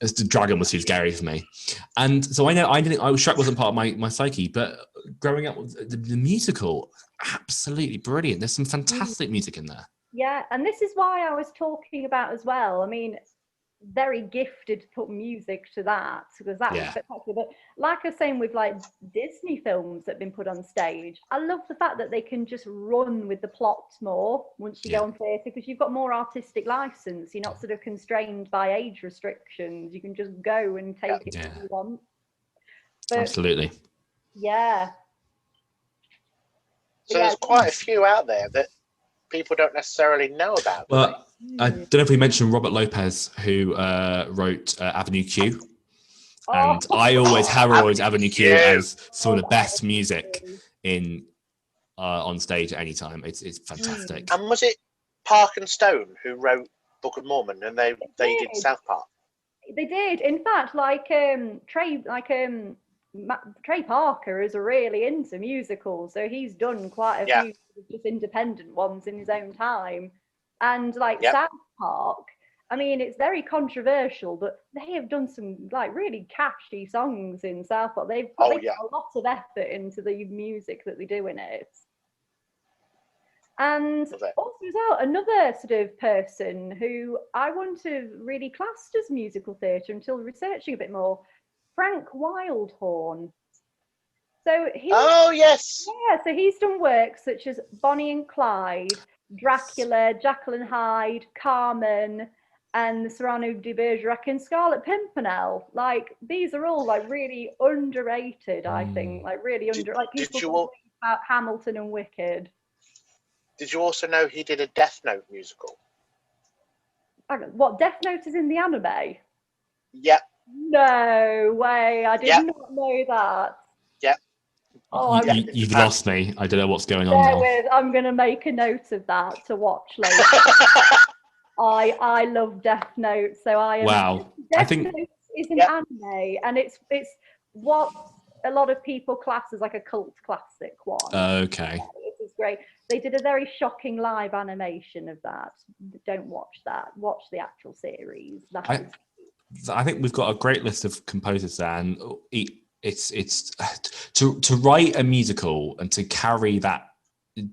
As the dragon was too scary for me, and so Shrek wasn't part of my psyche. But growing up, the musical, absolutely brilliant. There's some fantastic music in there. Yeah, and this is why I was talking about as well. I mean, very gifted to put music to that, because that was spectacular. But like I was saying with like Disney films that have been put on stage, I love the fact that they can just run with the plot more once you go on theatre, because you've got more artistic license. You're not sort of constrained by age restrictions. You can just go and take it if you want. But, absolutely. Yeah. So there's quite a few out there that people don't necessarily know about. Well, I don't know if we mentioned Robert Lopez, who wrote Avenue Q. And I always herald Avenue Q as some of the best music in on stage at any time. It's fantastic. And was it Park and Stone who wrote Book of Mormon, and they did South Park? They did. In fact, Trey Parker is really into musicals, so he's done quite a few just independent ones in his own time. And South Park, I mean, it's very controversial, but they have done some like really catchy songs in South Park. They've put a lot of effort into the music that they do in it. And also as well, another sort of person who I wouldn't have really classed as musical theatre until researching a bit more, Frank Wildhorn. So so he's done works such as Bonnie and Clyde, Dracula, Jekyll and Hyde, Carmen, and the Cyrano de Bergerac and Scarlet Pimpernel. Like, these are all like really underrated, I think. Like really people about Hamilton and Wicked. Did you also know he did a Death Note musical? What, Death Note is in the anime? Yep. No way, I did not know that. Yep. Oh, you've lost me. I don't know what's going on now. I'm going to make a note of that to watch later. I love Death Note, so I am. Wow. Death Note is an anime, and it's what a lot of people class as like a cult classic one. Okay. It was great. They did a very shocking live animation of that. Don't watch that. Watch the actual series. I think we've got a great list of composers there, and it's to write a musical and to carry that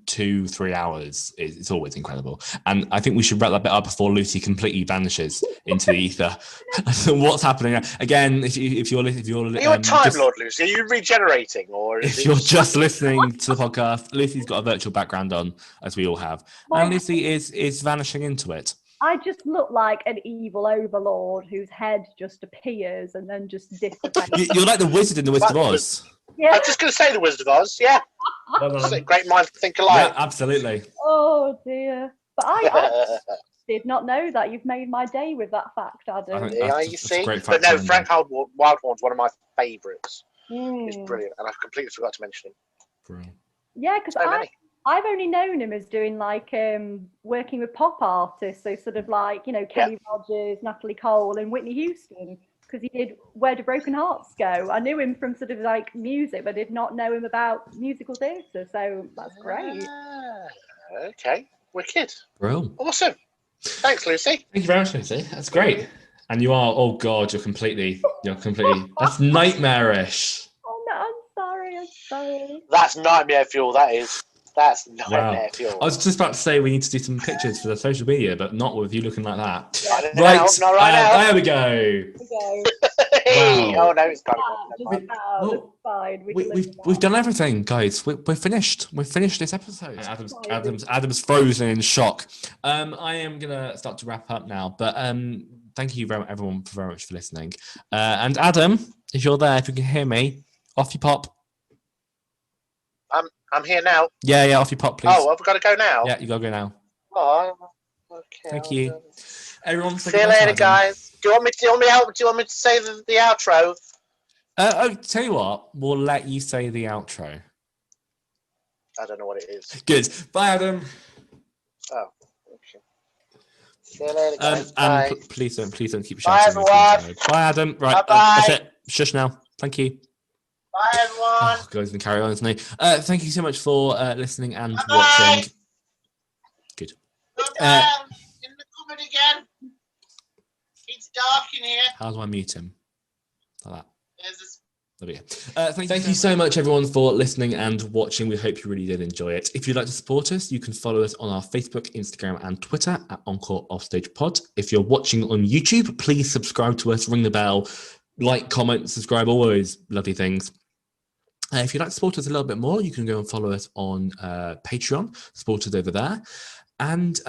2-3 hours it's always incredible. And I think we should wrap that bit up before Lucy completely vanishes into the ether. What's happening again? If you're are you a Time Lord, Lucy? Are you regenerating, or if you're just listening to the podcast, Lucy's got a virtual background on, as we all have, and Lucy is vanishing into it. I just look like an evil overlord whose head just appears and then just dissipates. You're like the wizard in the Wizard of Oz. Yeah. I was just going to say the Wizard of Oz. Yeah. Great minds think alike. Yeah, absolutely. Oh dear. But I did not know that. You've made my day with that fact, Adam. Yeah, you see. But no, Frank Wildhorn's one of my favourites. He's brilliant, and I completely forgot to mention him. Brilliant. Yeah, because I've only known him as doing like working with pop artists, so sort of like, you know, Kenny Rogers, Natalie Cole, and Whitney Houston, because he did Where Do Broken Hearts Go? I knew him from sort of like music, but I did not know him about musical theatre, so that's great. Okay, wicked. Brilliant. Awesome. Thanks, Lucy. Thank you very much, Lucy. That's great. And you are, oh God, you're completely, that's nightmarish. Oh no, I'm sorry. That's nightmare fuel, that is. That's nightmare fuel. I was just about to say we need to do some pictures for the social media, but not with you looking like that. Right, there we go. Wow. Oh no, it's got We've done everything, guys. We're finished. We've finished this episode. Adam's frozen in shock. I am gonna start to wrap up now, but thank you everyone very much for listening. And Adam, if you're there, if you can hear me, off you pop. I'm here now. Yeah, off you pop, please. Oh, I've got to go now. Yeah, you gotta go now. Oh, okay. Thank you. Everyone, See you later, guys. Do you want me to say the outro? Tell you what, we'll let you say the outro. I don't know what it is. Good. Bye, Adam. Oh, okay. See you later, guys. And Bye. please don't keep Bye, shouting. everyone. Bye, Adam. Right, Bye-bye. that's it. Shush now. Thank you. Bye, everyone. Oh, guys, and carry on, isn't he? Thank you so much for listening and Bye-bye. watching. Good. Bye-bye. In the cupboard again. It's dark in here. How do I mute him? Like that. There's this. There we go. Thank you so much, everyone, for listening and watching. We hope you really did enjoy it. If you'd like to support us, you can follow us on our Facebook, Instagram, and Twitter at Encore Offstage Pod. If you're watching on YouTube, please subscribe to us, ring the bell, like, comment, subscribe, all those lovely things. If you'd like to support us a little bit more, you can go and follow us on Patreon. Support us over there. And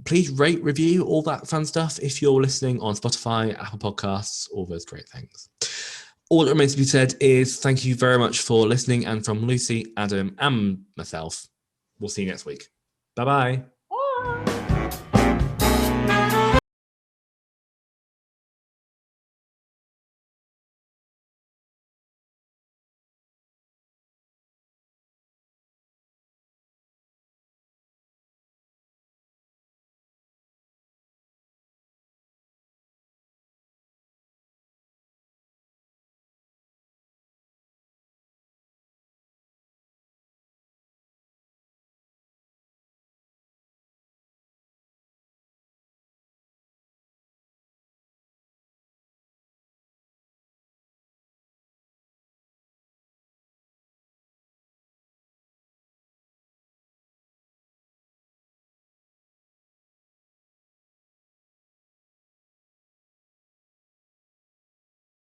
please rate, review, all that fun stuff if you're listening on Spotify, Apple Podcasts, all those great things. All that remains to be said is thank you very much for listening. And from Lucy, Adam, and myself, we'll see you next week. Bye-bye. Bye.